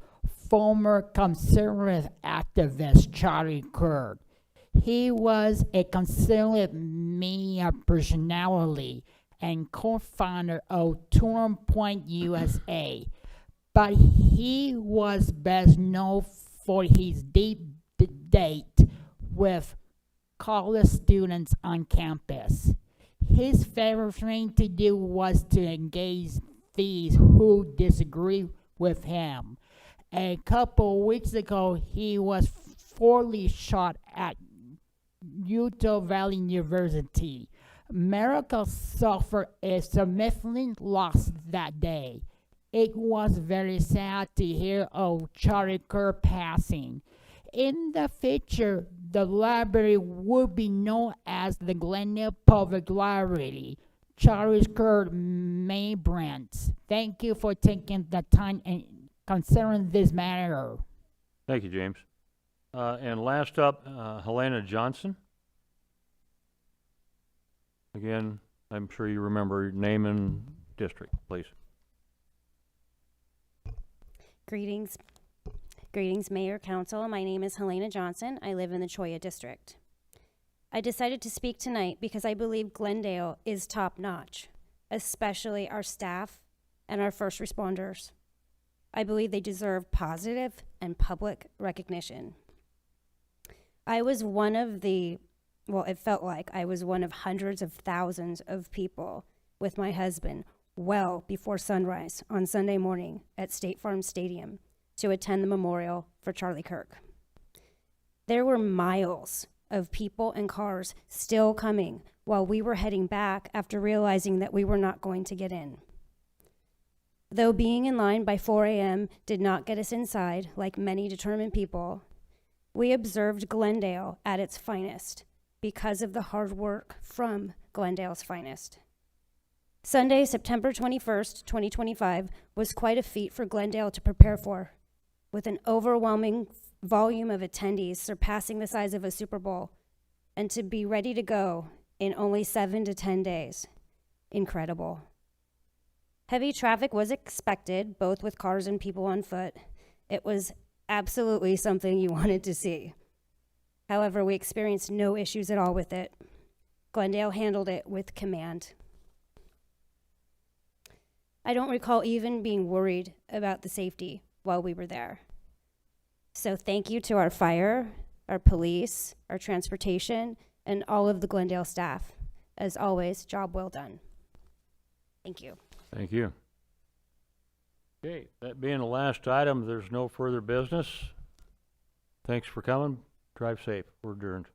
former conservative activist Charlie Kirk. He was a conservative media personality and co-founder of Turning Point USA, but he was best known for his deep debate with college students on campus. His favorite thing to do was to engage those who disagree with him. A couple weeks ago, he was fatally shot at Utah Valley University. America suffered a significant loss that day. It was very sad to hear of Charlie Kirk passing. In the future, the library would be known as the Glendale Public Library. Charlie Kirk main branch. Thank you for taking the time and considering this matter. Thank you, James. And last up, Helena Johnson. Again, I'm sure you remember your name and district, please. Greetings. Greetings, Mayor, Council. My name is Helena Johnson. I live in the Cholla District. I decided to speak tonight because I believe Glendale is top-notch, especially our staff and our first responders. I believe they deserve positive and public recognition. I was one of the, well, it felt like I was one of hundreds of thousands of people with my husband well before sunrise on Sunday morning at State Farm Stadium to attend the memorial for Charlie Kirk. There were miles of people and cars still coming while we were heading back after realizing that we were not going to get in. Though being in line by 4 a.m. did not get us inside, like many determined people, we observed Glendale at its finest because of the hard work from Glendale's finest. Sunday, September 21st, 2025, was quite a feat for Glendale to prepare for, with an overwhelming volume of attendees surpassing the size of a Super Bowl, and to be ready to go in only 7 to 10 days. Incredible. Heavy traffic was expected, both with cars and people on foot. It was absolutely something you wanted to see. However, we experienced no issues at all with it. Glendale handled it with command. I don't recall even being worried about the safety while we were there. So thank you to our fire, our police, our transportation, and all of the Glendale staff. As always, job well done. Thank you. Thank you. Okay, that being the last item, there's no further business. Thanks for coming. Drive safe. We're adjourned.